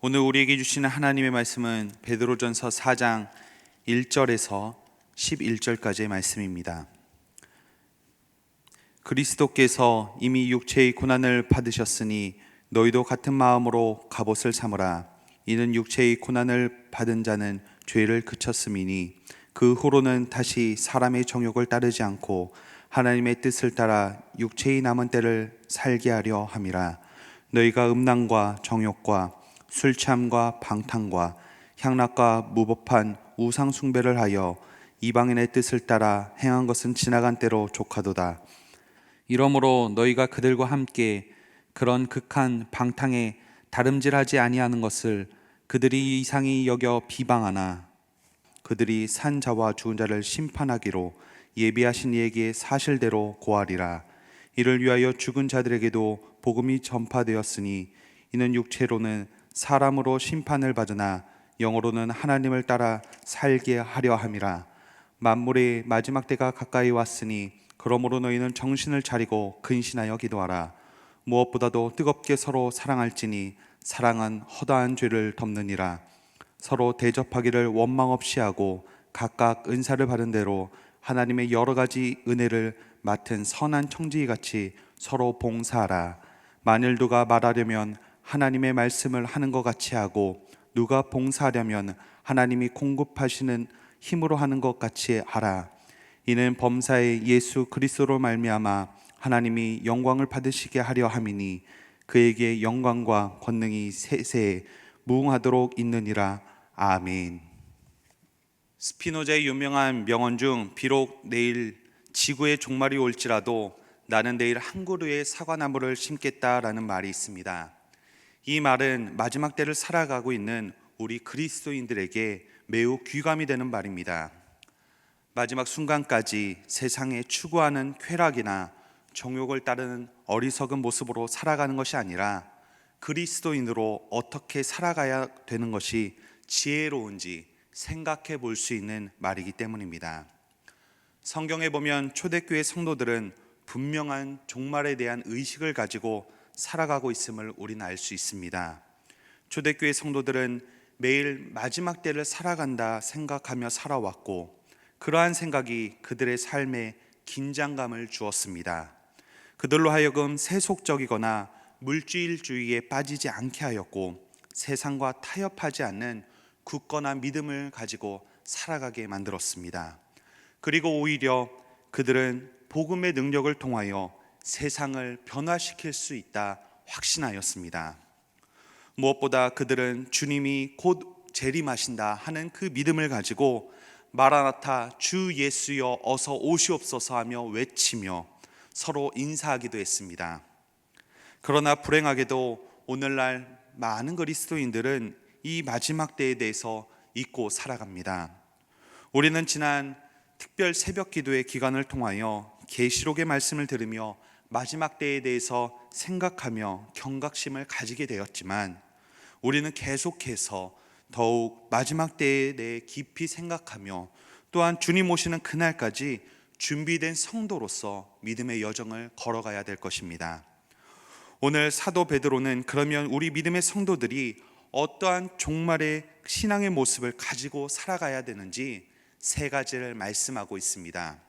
오늘 우리에게 주시는 하나님의 말씀은 베드로전서 4장 1절에서 11절까지의 말씀입니다. 그리스도께서 이미 육체의 고난을 받으셨으니 너희도 같은 마음으로 갑옷을 삼으라. 이는 육체의 고난을 받은 자는 죄를 그쳤음이니 그 후로는 다시 사람의 정욕을 따르지 않고 하나님의 뜻을 따라 육체의 남은 때를 살게 하려 함이라. 너희가 음란과 정욕과 술취함과 방탕과 향락과 무법한 우상 숭배를 하여 이방인의 뜻을 따라 행한 것은 지나간 때로 족하도다. 이러므로 너희가 그들과 함께 그런 극한 방탕에 다름질하지 아니하는 것을 그들이 이상히 여겨 비방하나, 그들이 산 자와 죽은 자를 심판하기로 예비하신 이에게 사실대로 고하리라. 이를 위하여 죽은 자들에게도 복음이 전파되었으니 이는 육체로는 사람으로 심판을 받으나 영으로는 하나님을 따라 살게 하려 함이라. 만물의 마지막 때가 가까이 왔으니 그러므로 너희는 정신을 차리고 근신하여 기도하라. 무엇보다도 뜨겁게 서로 사랑할지니 사랑은 허다한 죄를 덮느니라. 서로 대접하기를 원망 없이 하고 각각 은사를 받은 대로 하나님의 여러 가지 은혜를 맡은 선한 청지기같이 서로 봉사하라. 만일 누가 말하려면 하나님의 말씀을 하는 것 같이 하고 누가 봉사하려면 하나님이 공급하시는 힘으로 하는 것 같이 하라. 이는 범사의 예수 그리스도로 말미암아 하나님이 영광을 받으시게 하려 함이니 그에게 영광과 권능이 세세에 무궁하도록 있느니라. 아멘. 스피노자의 유명한 명언 중 비록 내일 지구의 종말이 올지라도 나는 내일 한 그루의 사과나무를 심겠다라는 말이 있습니다. 이 말은 마지막 때를 살아가고 있는 우리 그리스도인들에게 매우 귀감이 되는 말입니다. 마지막 순간까지 세상에 추구하는 쾌락이나 정욕을 따르는 어리석은 모습으로 살아가는 것이 아니라 그리스도인으로 어떻게 살아가야 되는 것이 지혜로운지 생각해 볼 수 있는 말이기 때문입니다. 성경에 보면 초대교회 성도들은 분명한 종말에 대한 의식을 가지고 살아가고 있음을 우리는 알 수 있습니다. 초대교회 성도들은 매일 마지막 때를 살아간다 생각하며 살아왔고 그러한 생각이 그들의 삶에 긴장감을 주었습니다. 그들로 하여금 세속적이거나 물질주의에 빠지지 않게 하였고 세상과 타협하지 않는 굳건한 믿음을 가지고 살아가게 만들었습니다. 그리고 오히려 그들은 복음의 능력을 통하여 세상을 변화시킬 수 있다 확신하였습니다. 무엇보다 그들은 주님이 곧 재림하신다 하는 그 믿음을 가지고 마라나타 주 예수여 어서 오시옵소서 하며 외치며 서로 인사하기도 했습니다. 그러나 불행하게도 오늘날 많은 그리스도인들은 이 마지막 때에 대해서 잊고 살아갑니다. 우리는 지난 특별 새벽 기도의 기간을 통하여 계시록의 말씀을 들으며 마지막 때에 대해서 생각하며 경각심을 가지게 되었지만 우리는 계속해서 더욱 마지막 때에 대해 깊이 생각하며 또한 주님 오시는 그날까지 준비된 성도로서 믿음의 여정을 걸어가야 될 것입니다. 오늘 사도 베드로는 그러면 우리 믿음의 성도들이 어떠한 종말의 신앙의 모습을 가지고 살아가야 되는지 세 가지를 말씀하고 있습니다.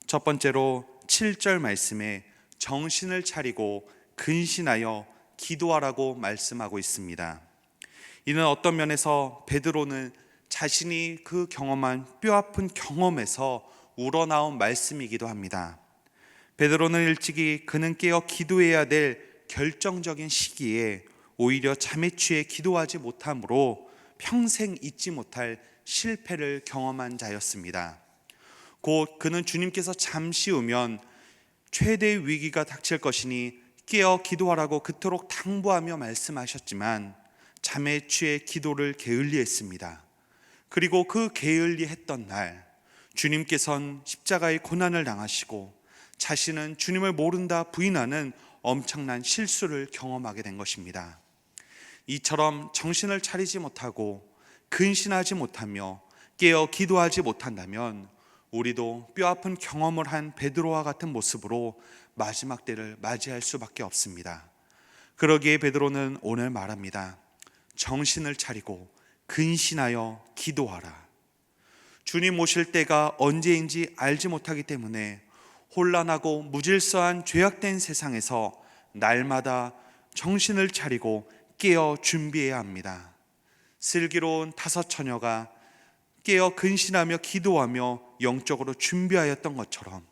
첫 번째로 7절 말씀에 정신을 차리고 근신하여 기도하라고 말씀하고 있습니다. 이는 어떤 면에서 베드로는 자신이 그 경험한 뼈아픈 경험에서 우러나온 말씀이기도 합니다. 베드로는 일찍이 그는 깨어 기도해야 될 결정적인 시기에 오히려 잠에 취해 기도하지 못함으로 평생 잊지 못할 실패를 경험한 자였습니다. 곧 그는 주님께서 잠시 후면 최대의 위기가 닥칠 것이니 깨어 기도하라고 그토록 당부하며 말씀하셨지만 잠에 취해 기도를 게을리했습니다. 그리고 그 게을리했던 날 주님께서는 십자가의 고난을 당하시고 자신은 주님을 모른다 부인하는 엄청난 실수를 경험하게 된 것입니다. 이처럼 정신을 차리지 못하고 근신하지 못하며 깨어 기도하지 못한다면 우리도 뼈아픈 경험을 한 베드로와 같은 모습으로 마지막 때를 맞이할 수밖에 없습니다. 그러기에 베드로는 오늘 말합니다. 정신을 차리고 근신하여 기도하라. 주님 오실 때가 언제인지 알지 못하기 때문에 혼란하고 무질서한 죄악된 세상에서 날마다 정신을 차리고 깨어 준비해야 합니다. 슬기로운 5 처녀가 깨어 근신하며 기도하며 영적으로 준비하였던 것처럼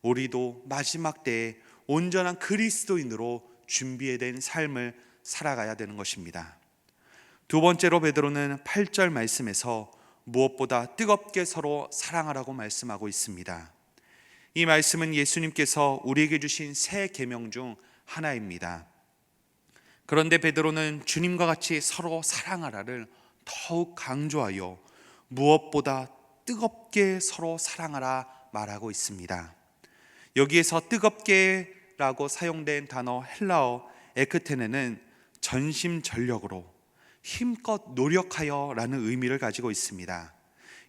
우리도 마지막 때에 온전한 그리스도인으로 준비된 삶을 살아가야 되는 것입니다. 두 번째로 베드로는 8절 말씀에서 무엇보다 뜨겁게 서로 사랑하라고 말씀하고 있습니다. 이 말씀은 예수님께서 우리에게 주신 새 계명 중 하나입니다. 그런데 베드로는 주님과 같이 서로 사랑하라를 더욱 강조하여 무엇보다 뜨겁게 서로 사랑하라 말하고 있습니다. 여기에서 뜨겁게라고 사용된 단어 헬라어 에크테네는 전심전력으로 힘껏 노력하여 라는 의미를 가지고 있습니다.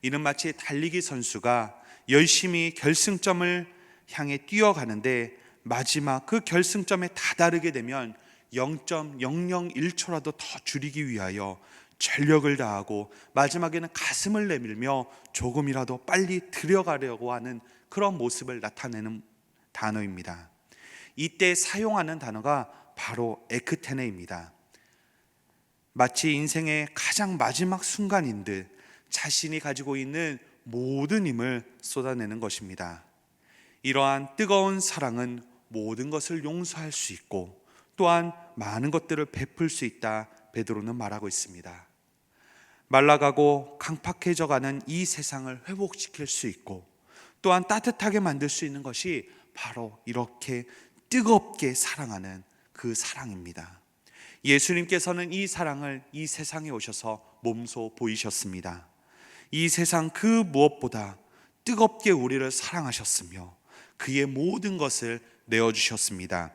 이는 마치 달리기 선수가 열심히 결승점을 향해 뛰어가는데 마지막 그 결승점에 다다르게 되면 0.001초라도 더 줄이기 위하여 전력을 다하고 마지막에는 가슴을 내밀며 조금이라도 빨리 들어가려고 하는 그런 모습을 나타내는 단어입니다. 이때 사용하는 단어가 바로 에크테네입니다. 마치 인생의 가장 마지막 순간인 듯 자신이 가지고 있는 모든 힘을 쏟아내는 것입니다. 이러한 뜨거운 사랑은 모든 것을 용서할 수 있고 또한 많은 것들을 베풀 수 있다 베드로는 말하고 있습니다. 말라가고 강팍해져가는 이 세상을 회복시킬 수 있고 또한 따뜻하게 만들 수 있는 것이 바로 이렇게 뜨겁게 사랑하는 그 사랑입니다. 예수님께서는 이 사랑을 이 세상에 오셔서 몸소 보이셨습니다. 이 세상 그 무엇보다 뜨겁게 우리를 사랑하셨으며 그의 모든 것을 내어주셨습니다.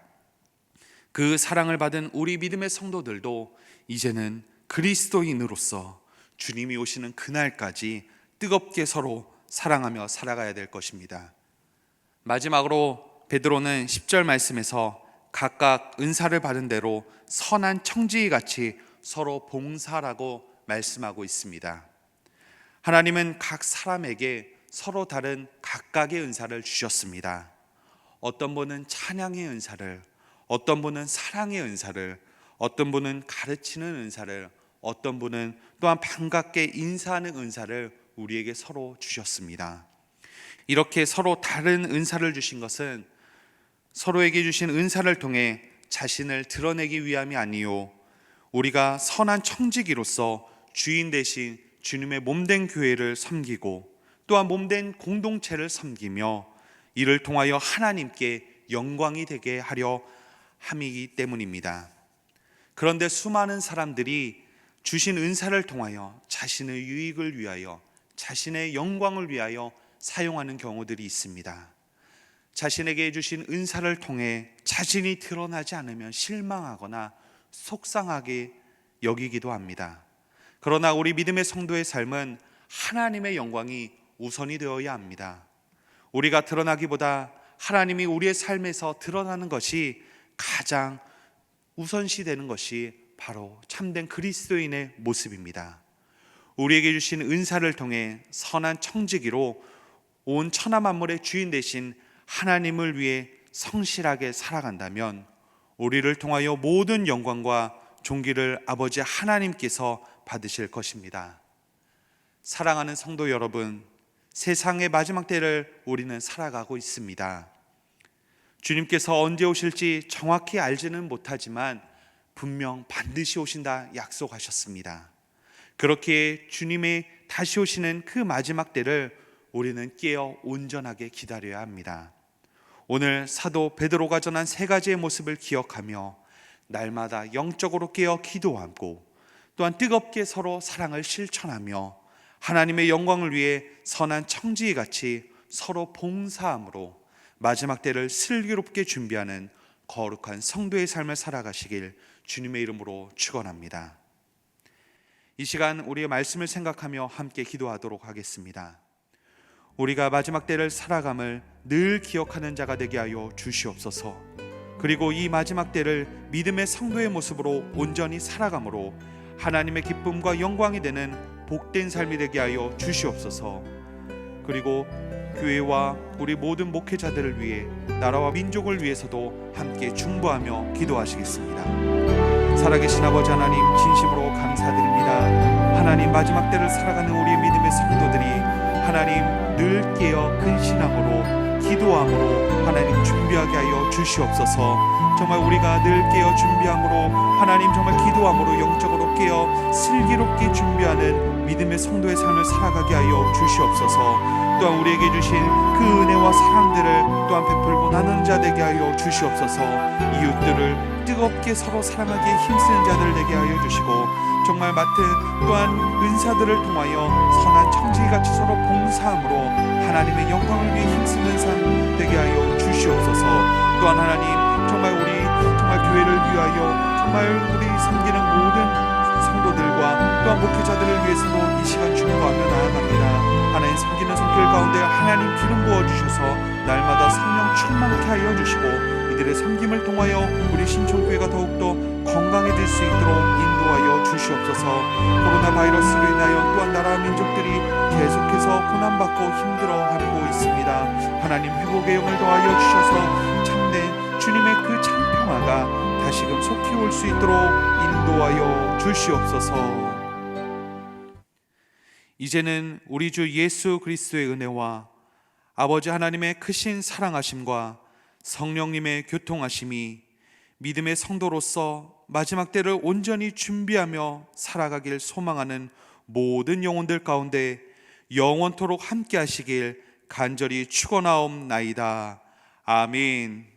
그 사랑을 받은 우리 믿음의 성도들도 이제는 그리스도인으로서 주님이 오시는 그날까지 뜨겁게 서로 사랑하며 살아가야 될 것입니다. 마지막으로 베드로는 10절 말씀에서 각각 은사를 받은 대로 선한 청지기같이 서로 봉사라고 말씀하고 있습니다. 하나님은 각 사람에게 서로 다른 각각의 은사를 주셨습니다. 어떤 분은 찬양의 은사를, 어떤 분은 사랑의 은사를, 어떤 분은 가르치는 은사를, 어떤 분은 또한 반갑게 인사하는 은사를 우리에게 서로 주셨습니다. 이렇게 서로 다른 은사를 주신 것은 서로에게 주신 은사를 통해 자신을 드러내기 위함이 아니요 우리가 선한 청지기로서 주인 대신 주님의 몸된 교회를 섬기고 또한 몸된 공동체를 섬기며 이를 통하여 하나님께 영광이 되게 하려 함이기 때문입니다. 그런데 수많은 사람들이 주신 은사를 통하여 자신의 유익을 위하여 자신의 영광을 위하여 사용하는 경우들이 있습니다. 자신에게 주신 은사를 통해 자신이 드러나지 않으면 실망하거나 속상하게 여기기도 합니다. 그러나 우리 믿음의 성도의 삶은 하나님의 영광이 우선이 되어야 합니다. 우리가 드러나기보다 하나님이 우리의 삶에서 드러나는 것이 가장 우선시 되는 것이 바로 참된 그리스도인의 모습입니다. 우리에게 주신 은사를 통해 선한 청지기로 온 천하 만물의 주인 되신 하나님을 위해 성실하게 살아간다면 우리를 통하여 모든 영광과 존귀를 아버지 하나님께서 받으실 것입니다. 사랑하는 성도 여러분, 세상의 마지막 때를 우리는 살아가고 있습니다. 주님께서 언제 오실지 정확히 알지는 못하지만 분명 반드시 오신다 약속하셨습니다. 그렇게 주님의 다시 오시는 그 마지막 때를 우리는 깨어 온전하게 기다려야 합니다. 오늘 사도 베드로가 전한 3가지의 모습을 기억하며 날마다 영적으로 깨어 기도하고 또한 뜨겁게 서로 사랑을 실천하며 하나님의 영광을 위해 선한 청지기같이 서로 봉사함으로 마지막 때를 슬기롭게 준비하는 거룩한 성도의 삶을 살아가시길 주님의 이름으로 축원합니다. 이 시간 우리의 말씀을 생각하며 함께 기도하도록 하겠습니다. 우리가 마지막 때를 살아감을 늘 기억하는 자가 되게 하여 주시옵소서. 그리고 이 마지막 때를 믿음의 성도의 모습으로 온전히 살아감으로 하나님의 기쁨과 영광이 되는 복된 삶이 되게 하여 주시옵소서. 그리고 교회와 우리 모든 목회자들을 위해, 나라와 민족을 위해서도 함께 중보하며 기도하시겠습니다. 살아계신 아버지 하나님, 진심으로 감사드립니다. 하나님, 마지막 때를 살아가는 우리의 믿음의 성도들이 하나님 늘 깨어 근신함으로 기도함으로 하나님 준비하게 하여 주시옵소서. 정말 우리가 늘 깨어 준비함으로, 하나님 정말 기도함으로 영적으로 깨어 슬기롭게 준비하는 믿음의 성도의 삶을 살아가게 하여 주시옵소서. 또한 우리에게 주신 그 은혜와 사랑들을 또한 베풀고 나누는 자 되게 하여 주시옵소서. 이웃들을 뜨겁게 서로 사랑하기에 힘쓰는 자들 되게 하여 주시고, 정말 맡은 또한 은사들을 통하여 선한 청지기같이 서로 봉사함으로 하나님의 영광을 위해 힘쓰는 삶 되게 하여 주시옵소서. 또한 하나님, 정말 우리 정말 교회를 위하여 정말 우리 섬기는 모든 성도들과 또한 목회자들을 위해서도 이 시간 중보하며 나아갑니다. 하나님, 섬기는 손길 가운데 하나님 기름 부어주셔서 날마다 성령 충만케 하여 주시고, 이들의 섬김을 통하여 우리 신촌교회가 더욱더 건강해질 수 있도록 인도하여 주시옵소서. 코로나 바이러스로 인하여 또한 나라와 민족들이 계속해서 고난받고 힘들어하고 있습니다. 하나님, 회복의 영을 더하여 주셔서 참된 주님의 그 참평화가 다시금 속히 올 수 있도록 인도하여 주시옵소서. 이제는 우리 주 예수 그리스도의 은혜와 아버지 하나님의 크신 사랑하심과 성령님의 교통하심이 믿음의 성도로서 마지막 때를 온전히 준비하며 살아가길 소망하는 모든 영혼들 가운데 영원토록 함께 하시길 간절히 축원하옵나이다. 아멘.